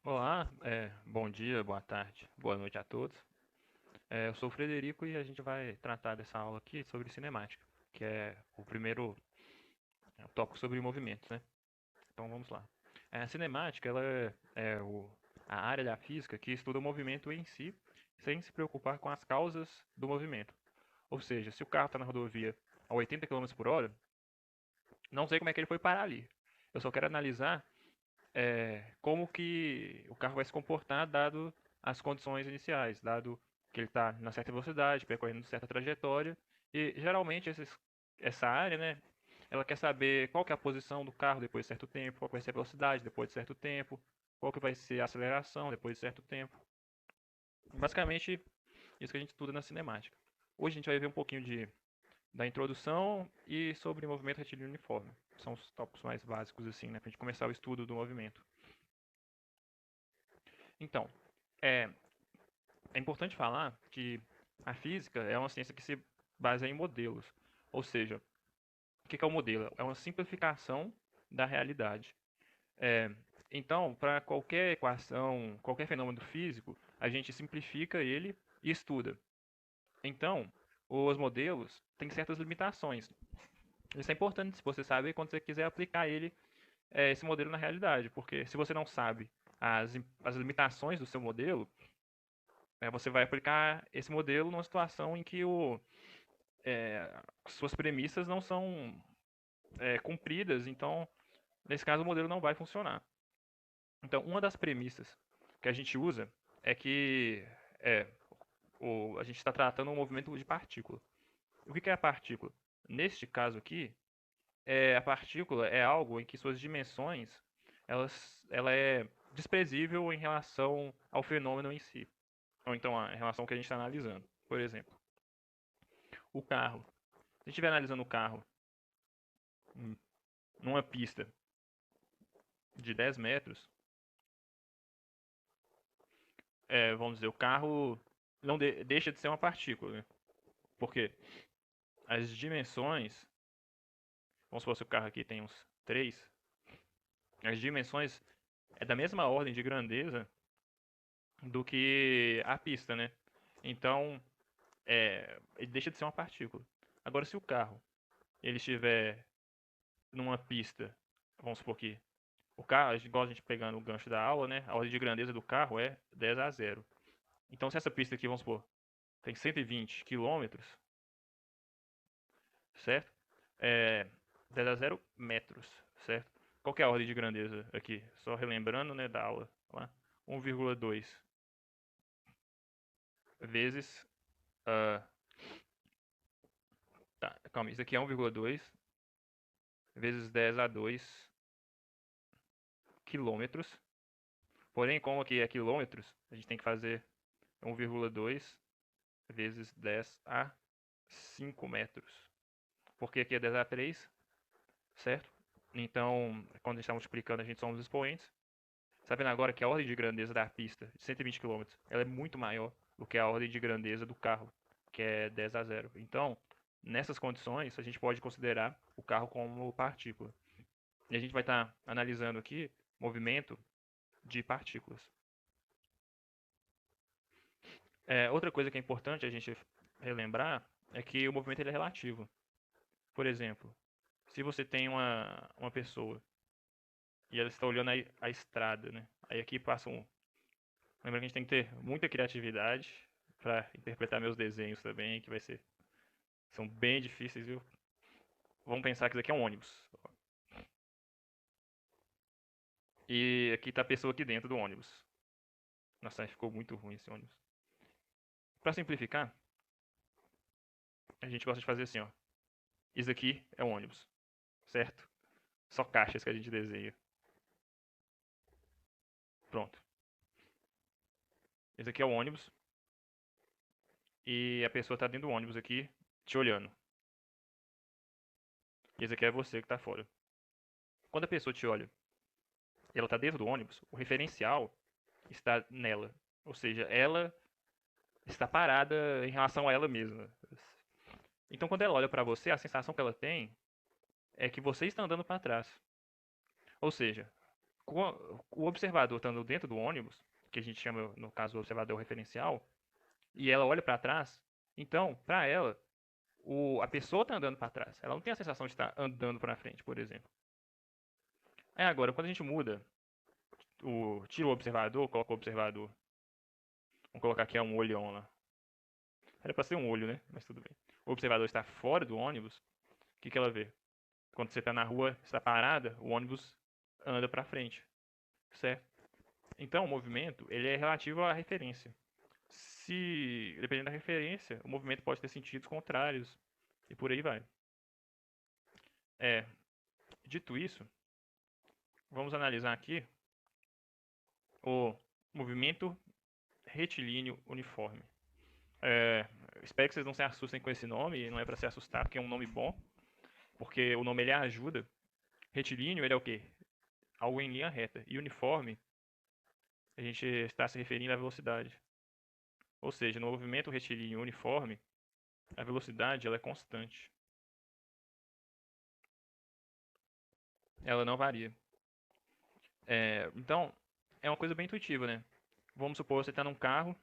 Olá, bom dia, boa tarde, boa noite a todos. Eu sou o Frederico e a gente vai tratar dessa aula aqui sobre cinemática, que é o primeiro tópico sobre movimentos, né? Então vamos lá. A cinemática, ela a área da física que estuda o movimento em si, sem se preocupar com as causas do movimento. Ou seja, se o carro está na rodovia a 80 km por hora, não sei como é que ele foi parar ali. Eu só quero analisar como que o carro vai se comportar dado as condições iniciais, dado que ele está na certa velocidade, percorrendo certa trajetória. E geralmente essa área, né, ela quer saber qual que é a posição do carro depois de certo tempo, qual que vai ser a velocidade depois de certo tempo, qual que vai ser a aceleração depois de certo tempo. Basicamente, isso que a gente estuda na cinemática. Hoje a gente vai ver um pouquinho da introdução e sobre movimento retilíneo uniforme. São os tópicos mais básicos, assim, né, para a gente começar o estudo do movimento. Então, é, é importante falar que a física é uma ciência que se baseia em modelos. Ou seja, o que é o modelo? É uma simplificação da realidade. É, então, para qualquer equação, qualquer fenômeno físico, a gente simplifica ele e estuda. Então, os modelos têm certas limitações. Isso é importante se você sabe quando você quiser aplicar esse modelo na realidade, porque se você não sabe as limitações do seu modelo, você vai aplicar esse modelo numa situação em que é, suas premissas não são cumpridas, então, nesse caso, o modelo não vai funcionar. Então, uma das premissas que a gente usa é que é, a gente está tratando um movimento de partícula. O que é a partícula? Neste caso aqui, a partícula é algo em que suas dimensões ela é desprezível em relação ao fenômeno em si, ou então em relação ao que a gente está analisando. Por exemplo, o carro. Se a gente estiver analisando o carro numa pista de 10 metros, vamos dizer, o carro não deixa de ser uma partícula, né? Porque as dimensões, vamos supor se o carro aqui tem uns 3, as dimensões é da mesma ordem de grandeza do que a pista, né? Então, ele deixa de ser uma partícula. Agora, se o carro ele estiver numa pista, vamos supor que o carro, igual a gente pegando o gancho da aula, né? A ordem de grandeza do carro é 10 a 0. Então, se essa pista aqui, vamos supor, tem 120 quilômetros, certo? É, 10 a 0 metros, certo? Qual que é a ordem de grandeza aqui? Só relembrando, né, da aula lá. 1,2 vezes... ah, tá, calma, isso aqui é 1,2 vezes 10 a 2 quilômetros. Porém, como aqui é quilômetros, a gente tem que fazer 1,2 vezes 10 a 5 metros. Porque aqui é 10 a 3, certo? Então, quando a gente está multiplicando, a gente soma os expoentes. Sabendo agora que a ordem de grandeza da pista, de 120 km, ela é muito maior do que a ordem de grandeza do carro, que é 10 a 0. Então, nessas condições, a gente pode considerar o carro como partícula. E a gente vai estar analisando aqui movimento de partículas. Outra coisa que é importante a gente relembrar é que o movimento ele é relativo. Por exemplo, se você tem uma pessoa e ela está olhando a estrada, né? Aí aqui passa um. Lembra que a gente tem que ter muita criatividade para interpretar meus desenhos também, que vai ser. São bem difíceis, viu? Vamos pensar que isso aqui é um ônibus. E aqui tá a pessoa aqui dentro do ônibus. Nossa, ficou muito ruim esse ônibus. Para simplificar, a gente gosta de fazer assim, ó. Isso aqui é um ônibus, certo? Só caixas que a gente desenha. Pronto. Esse aqui é o ônibus e a pessoa tá dentro do ônibus aqui, te olhando. E esse aqui é você que tá fora. Quando a pessoa te olha e ela tá dentro do ônibus, o referencial está nela. Ou seja, ela está parada em relação a ela mesma. Então, quando ela olha para você, a sensação que ela tem é que você está andando para trás. Ou seja, O observador estando dentro do ônibus, que a gente chama, no caso, o observador referencial, e ela olha para trás, então, para ela, a pessoa está andando para trás. Ela não tem a sensação de estar andando para frente, por exemplo. Aí agora, quando a gente muda, tira o observador, coloca o observador. Vamos colocar aqui um olhão lá. Era para ser um olho, né? Mas tudo bem. O observador está fora do ônibus. O que ela vê? Quando você está na rua, está parada, o ônibus anda para frente, certo? Então, o movimento ele é relativo à referência. Se dependendo da referência, o movimento pode ter sentidos contrários e por aí vai. É, dito isso, vamos analisar aqui o movimento retilíneo uniforme. Espero que vocês não se assustem com esse nome, não é para se assustar porque é um nome bom, porque o nome ele ajuda. Retilíneo ele é o quê? Algo em linha reta. E uniforme, a gente está se referindo à velocidade. Ou seja, no movimento retilíneo uniforme, a velocidade ela é constante. Ela não varia. Então, é uma coisa bem intuitiva, né? Vamos supor que você está num carro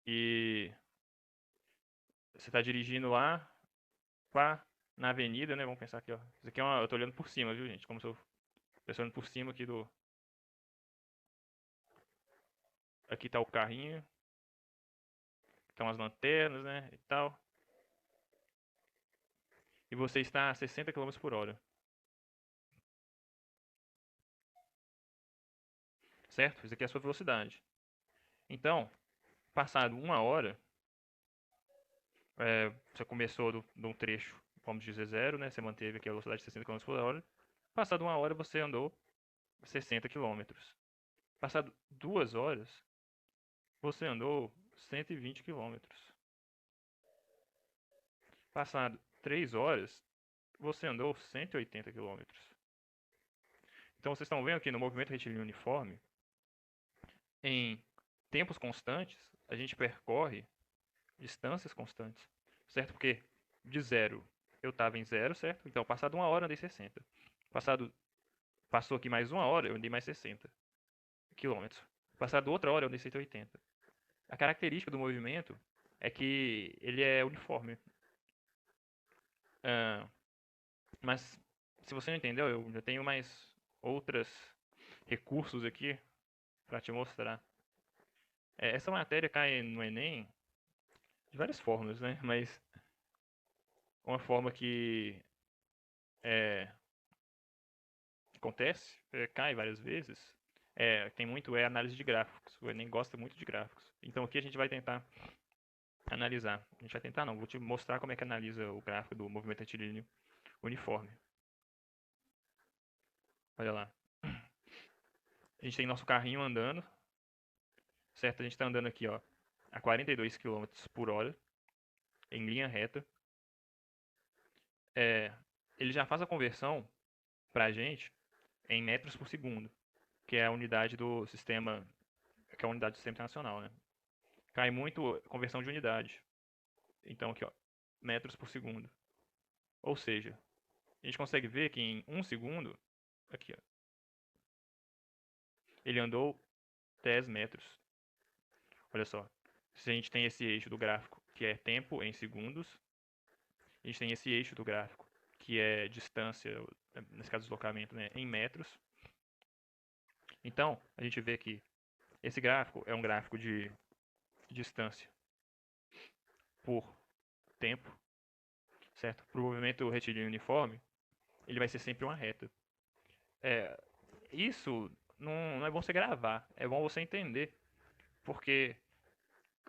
e você está dirigindo lá, pá, na avenida, né? Vamos pensar aqui, ó. Isso aqui eu tô olhando por cima, viu, gente? Como se eu estivesse olhando por cima aqui do... Aqui tá o carrinho, estão as lanternas, né? E tal. E você está a 60 km por hora. Certo? Isso aqui é a sua velocidade. Então, passado uma hora, você começou de um trecho, vamos dizer zero, né? Você manteve aqui a velocidade de 60 km por hora. Passado uma hora, você andou 60 km. Passado 2 horas, você andou 120 km. Passado 3 horas, você andou 180 km. Então vocês estão vendo aqui no movimento retilíneo uniforme, em tempos constantes, a gente percorre distâncias constantes, certo? Porque de zero eu estava em zero, certo? Então passado uma hora eu andei 60. Passou aqui mais uma hora, eu andei mais 60 quilômetros. Passado outra hora, eu andei 180. A característica do movimento é que ele é uniforme. Ah, mas se você não entendeu, eu já tenho mais outros recursos aqui para te mostrar. Essa matéria cai no Enem de várias formas, né? Mas uma forma que é, acontece, cai várias vezes, tem muito análise de gráficos. O Enem gosta muito de gráficos. Então aqui a gente vai tentar analisar. A gente vai tentar não, vou te mostrar como é que analisa o gráfico do movimento retilíneo uniforme. Olha lá. A gente tem nosso carrinho andando, certo? A gente está andando aqui, ó, a 42 km por hora, em linha reta. Ele já faz a conversão para a gente em metros por segundo, que é a unidade do sistema, que é a unidade do sistema internacional, né? Cai muito a conversão de unidade. Então aqui, ó, metros por segundo. Ou seja, a gente consegue ver que em 1 segundo, aqui, ó, ele andou 10 metros. Olha só, se a gente tem esse eixo do gráfico, que é tempo em segundos, a gente tem esse eixo do gráfico, que é distância, nesse caso deslocamento, né, em metros. Então, a gente vê que esse gráfico é um gráfico de distância por tempo, certo? Para o movimento retilíneo uniforme, ele vai ser sempre uma reta. É, isso não é bom você gravar, é bom você entender, porque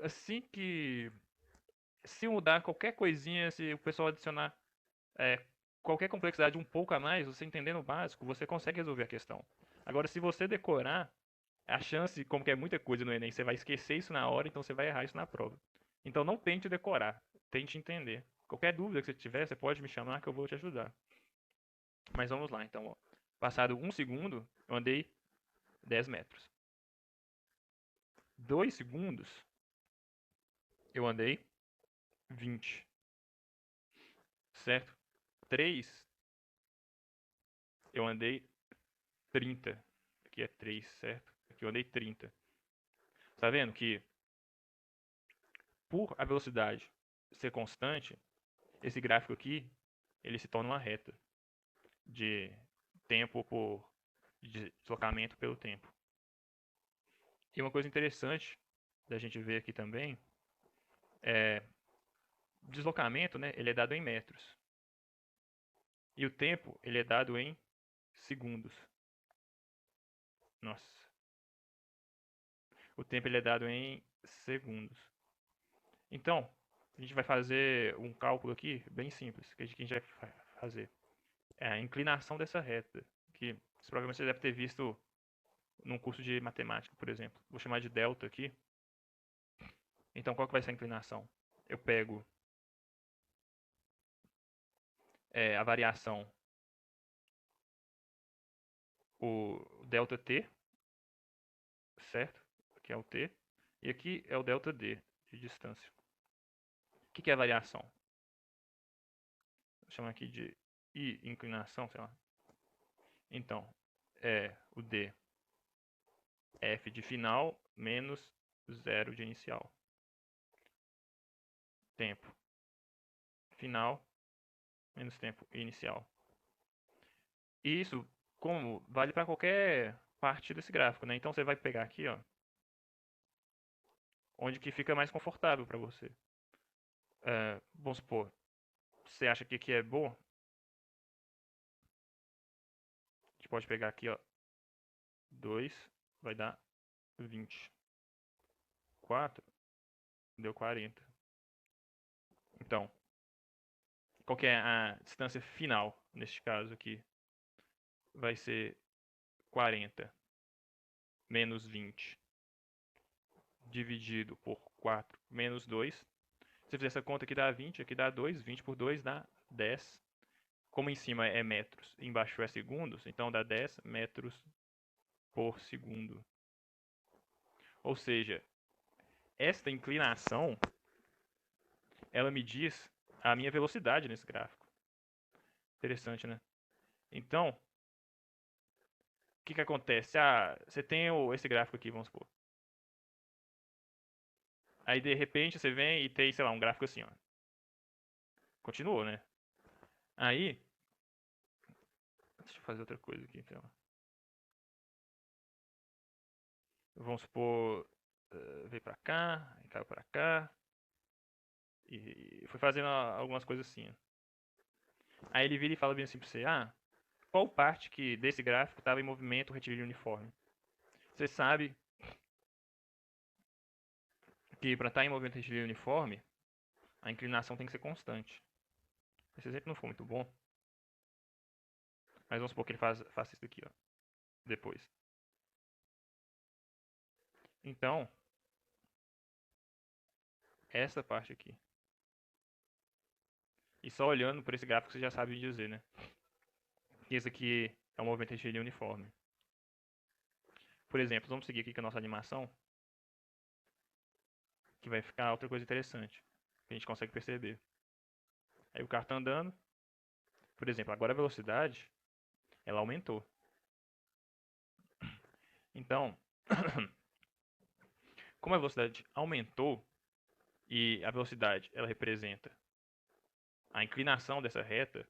assim que se mudar qualquer coisinha, se o pessoal adicionar é, qualquer complexidade um pouco a mais, você entendendo o básico, você consegue resolver a questão. Agora, se você decorar, a chance, como que é muita coisa no Enem, você vai esquecer isso na hora, então você vai errar isso na prova. Então não tente decorar, tente entender. Qualquer dúvida que você tiver, você pode me chamar que eu vou te ajudar. Mas vamos lá, então. Ó. Passado 1 segundo, eu andei 10 metros. 2 segundos, eu andei 20. Certo? 3, eu andei 30. Aqui é 3, certo? Aqui eu andei 30. Tá vendo que por a velocidade ser constante, esse gráfico aqui, ele se torna uma reta de tempo por de deslocamento pelo tempo. E uma coisa interessante da gente ver aqui também é deslocamento, né? Ele é dado em metros. E o tempo, ele é dado em segundos. Nossa. O tempo ele é dado em segundos. Então, a gente vai fazer um cálculo aqui bem simples, que a gente vai fazer. É a inclinação dessa reta, que provavelmente você deve ter visto num curso de matemática, por exemplo. Vou chamar de delta aqui. Então, qual que vai ser a inclinação? Eu pego a variação, o delta t, certo? Aqui é o t. E aqui é o delta d, de distância. O que é a variação? Vou chamar aqui de I, inclinação, sei lá. Então, é o d f de final menos 0 de inicial. Tempo final menos tempo inicial. E isso, como vale para qualquer parte desse gráfico, né? Então você vai pegar aqui, ó, onde que fica mais confortável para você. Vamos supor, você acha que aqui é bom? A gente pode pegar aqui, ó, 2 vai dar 20. 4 deu 40. Então, qual que é a distância final neste caso aqui? Vai ser 40 menos 20 dividido por 4 menos 2. Se você fizer essa conta aqui dá 20, aqui dá 2, 20 por 2 dá 10. Como em cima é metros e embaixo é segundos, então dá 10 metros por segundo. Ou seja, esta inclinação, ela me diz a minha velocidade nesse gráfico. Interessante, né? Então, o que que acontece? Você tem esse gráfico aqui, vamos supor. Aí, de repente, você vem e tem, sei lá, um gráfico assim, ó. Continuou, né? Aí, deixa eu fazer outra coisa aqui, então. Vamos supor, veio pra cá, caiu pra cá. E foi fazendo algumas coisas assim, ó. Aí ele vira e fala bem assim pra você, qual parte que desse gráfico estava em movimento retilíneo uniforme? Você sabe que para estar em movimento retilíneo uniforme, a inclinação tem que ser constante. Esse exemplo não foi muito bom, mas vamos supor que ele faça isso aqui, ó, depois. Então, essa parte aqui. E só olhando por esse gráfico você já sabe dizer, né? Que esse aqui é um movimento retilíneo uniforme. Por exemplo, vamos seguir aqui com a nossa animação, que vai ficar outra coisa interessante, que a gente consegue perceber. Aí o carro está andando, por exemplo, agora a velocidade, ela aumentou. Então, como a velocidade aumentou e a velocidade ela representa a inclinação dessa reta,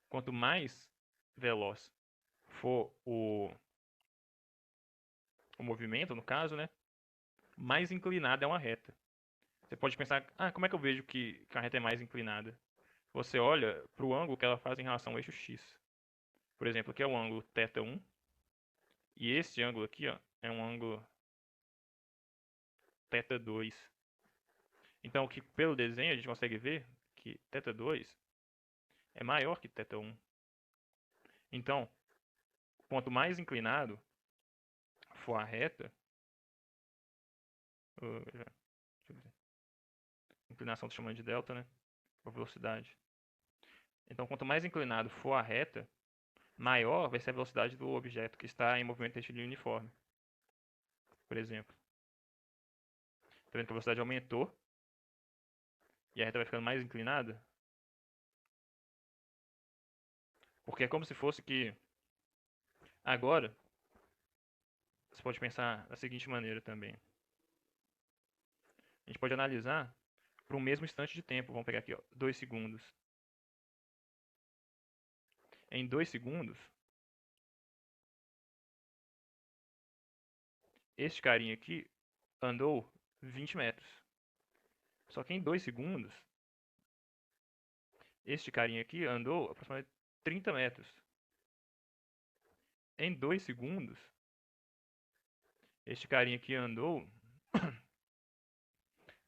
quanto mais veloz for o movimento, no caso, né, mais inclinada é uma reta. Você pode pensar, como é que eu vejo que a reta é mais inclinada? Você olha para o ângulo que ela faz em relação ao eixo x. Por exemplo, aqui é o ângulo θ1 e esse ângulo aqui, ó, é um ângulo θ2. Então, que pelo desenho a gente consegue ver que θ2 é maior que θ1. Então, quanto mais inclinado for a reta, inclinação estou chamando de delta, né? Por velocidade. Então, quanto mais inclinado for a reta, maior vai ser a velocidade do objeto que está em movimento retilíneo uniforme. Por exemplo. Está vendo que a velocidade aumentou e a reta vai ficando mais inclinada? Porque é como se fosse que Agora, você pode pensar da seguinte maneira também. A gente pode analisar para o mesmo instante de tempo. Vamos pegar aqui, ó, 2 segundos. Em 2 segundos, este carinha aqui andou 20 metros. Só que em 2 segundos, este carinha aqui andou aproximadamente 30 metros. Em 2 segundos, este carinha aqui andou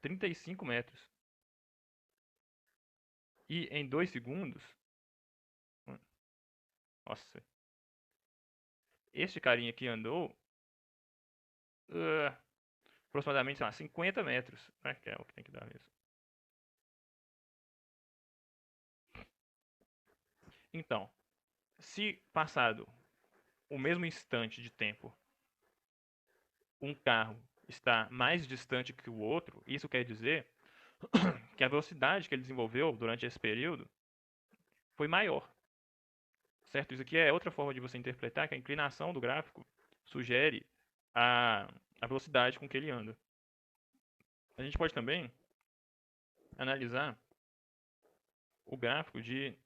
35 metros. E em 2 segundos, nossa, este carinha aqui andou aproximadamente, sei lá, 50 metros, né? Que é o que tem que dar mesmo. Então, se passado o mesmo instante de tempo, um carro está mais distante que o outro, isso quer dizer que a velocidade que ele desenvolveu durante esse período foi maior, certo? Isso aqui é outra forma de você interpretar que a inclinação do gráfico sugere a velocidade com que ele anda. A gente pode também analisar o gráfico de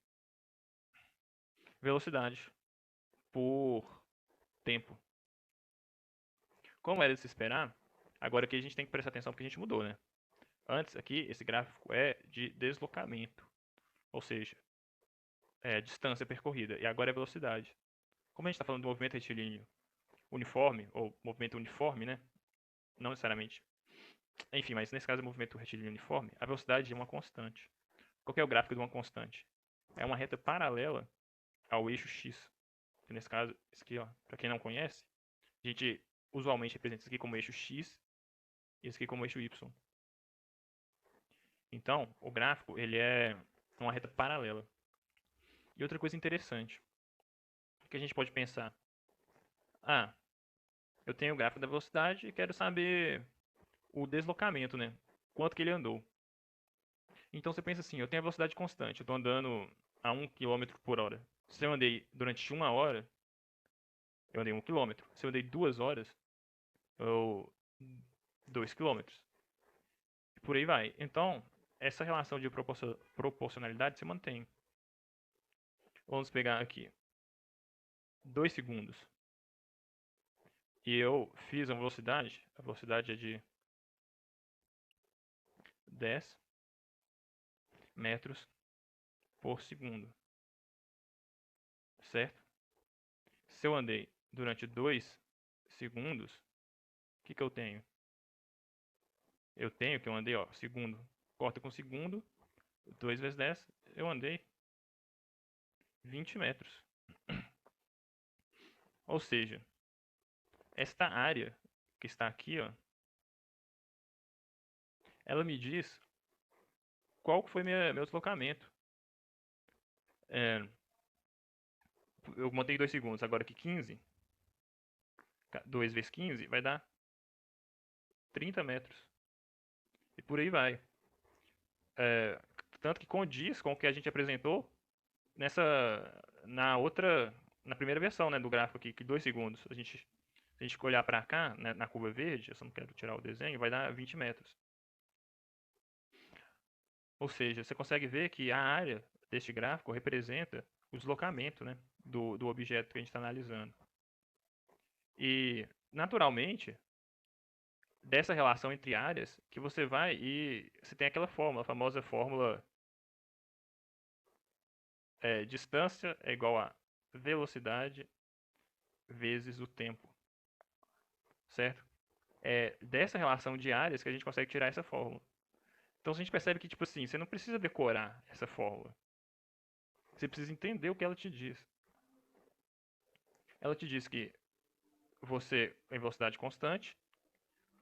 velocidade por tempo. Como era de se esperar, agora aqui a gente tem que prestar atenção porque a gente mudou, né? Antes aqui, esse gráfico é de deslocamento, ou seja, é distância percorrida, e agora é velocidade. Como a gente está falando do movimento retilíneo uniforme, ou movimento uniforme, né? Não necessariamente. Enfim, mas nesse caso é movimento retilíneo uniforme, a velocidade é uma constante. Qual que é o gráfico de uma constante? É uma reta paralela ao eixo x. Que nesse caso, isso aqui, ó, para quem não conhece, a gente usualmente representa isso aqui como eixo x e isso aqui como eixo y. Então, o gráfico ele é uma reta paralela. E outra coisa interessante, que a gente pode pensar, ah, eu tenho o gráfico da velocidade e quero saber o deslocamento, né? Quanto que ele andou. Então você pensa assim, eu tenho a velocidade constante, eu estou andando a 1 km/h. Se eu andei durante 1 hora, eu andei 1 km. Se eu andei 2 horas, eu 2 km. E por aí vai. Então, essa relação de proporcionalidade se mantém. Vamos pegar aqui 2 segundos. E eu fiz a velocidade é de 10 metros por segundo, certo? Se eu andei durante 2 segundos, o que eu tenho? Eu tenho que eu andei, ó, segundo, corta com segundo, 2 vezes 10, eu andei 20 metros. Ou seja, esta área que está aqui, ó, ela me diz qual foi meu deslocamento. É, eu montei 2 segundos, agora que 15, 2 vezes 15 vai dar 30 metros. E por aí vai. É, tanto que condiz com o que a gente apresentou nessa na primeira versão, né, do gráfico aqui, que 2 segundos. Se a gente olhar para cá, né, na curva verde, eu só não quero tirar o desenho, vai dar 20 metros. Ou seja, você consegue ver que a área deste gráfico representa o deslocamento, né, do objeto que a gente está analisando. E, naturalmente, dessa relação entre áreas, que você vai e você tem aquela fórmula, a famosa fórmula distância é igual a velocidade vezes o tempo, certo? É dessa relação de áreas que a gente consegue tirar essa fórmula. Então a gente percebe que, tipo assim, você não precisa decorar essa fórmula. Você precisa entender o que ela te diz. Ela te diz que você, em velocidade constante,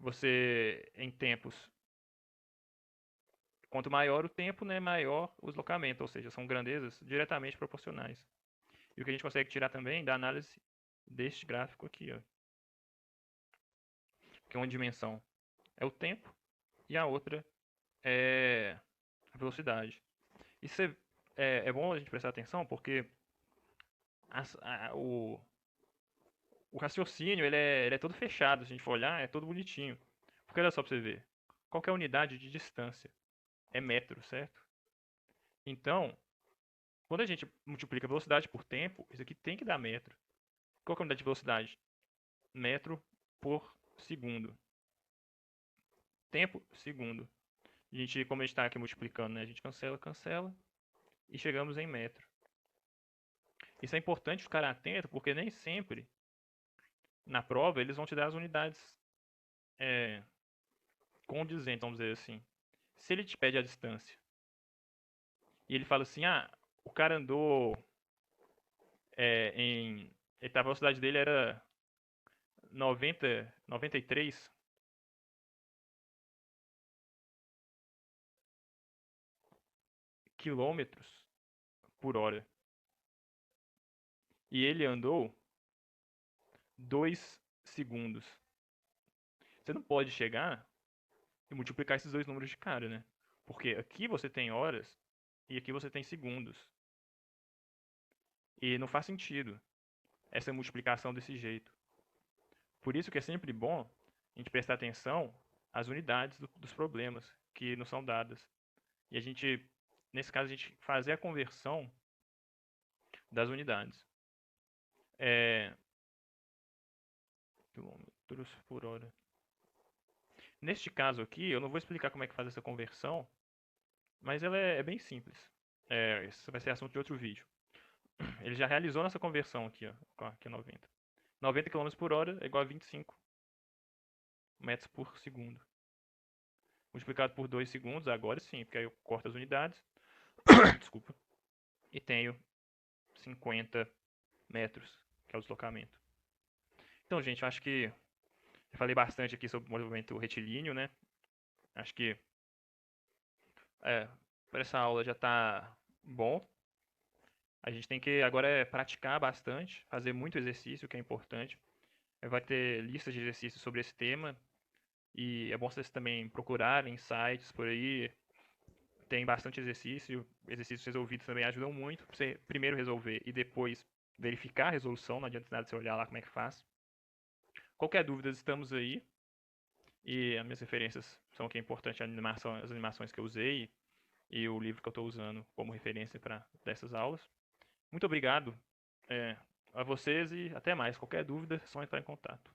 você, em tempos, quanto maior o tempo, né, maior o deslocamento. Ou seja, são grandezas diretamente proporcionais. E o que a gente consegue tirar também da análise deste gráfico aqui, ó, que uma dimensão é o tempo e a outra é a velocidade. Isso é bom a gente prestar atenção porque as, a, o, o raciocínio ele é todo fechado, se a gente for olhar, é todo bonitinho. Porque olha só pra você ver. Qual que é a unidade de distância? É metro, certo? Então, quando a gente multiplica velocidade por tempo, isso aqui tem que dar metro. Qual que é a unidade de velocidade? Metro por segundo. Tempo, segundo. Como a gente está aqui multiplicando, né? A gente cancela, cancela e chegamos em metro. Isso é importante ficar atento, porque nem sempre na prova eles vão te dar as unidades é, condizentes, vamos dizer assim. Se ele te pede a distância e ele fala assim, o cara andou em... A velocidade dele era 93 quilômetros por hora. E ele andou 2 segundos. Você não pode chegar e multiplicar esses dois números de cara, né? Porque aqui você tem horas e aqui você tem segundos. E não faz sentido essa multiplicação desse jeito. Por isso que é sempre bom a gente prestar atenção às unidades dos problemas que não são dadas. E a gente, nesse caso, a gente fazer a conversão das unidades. Quilômetros por hora. Neste caso aqui, eu não vou explicar como é que faz essa conversão, mas ela é bem simples. Isso vai ser assunto de outro vídeo. Ele já realizou nossa conversão aqui, ó, aqui 90. 90 km por hora é igual a 25 metros por segundo. Multiplicado por 2 segundos, agora sim, porque aí eu corto as unidades. Desculpa. E tenho 50 metros, que é o deslocamento. Então, gente, eu acho que eu falei bastante aqui sobre o movimento retilíneo, né? Acho que para essa aula já está bom. A gente tem que agora praticar bastante, fazer muito exercício, que é importante. Vai ter listas de exercícios sobre esse tema. E é bom vocês também procurarem sites por aí. Tem bastante exercício. Exercícios resolvidos também ajudam muito. Pra você primeiro resolver e depois verificar a resolução. Não adianta nada você olhar lá como é que faz. Qualquer dúvida, estamos aí. E as minhas referências são o que é importante, as animações que eu usei e o livro que eu estou usando como referência para dessas aulas. Muito obrigado a vocês e até mais. Qualquer dúvida, é só entrar em contato.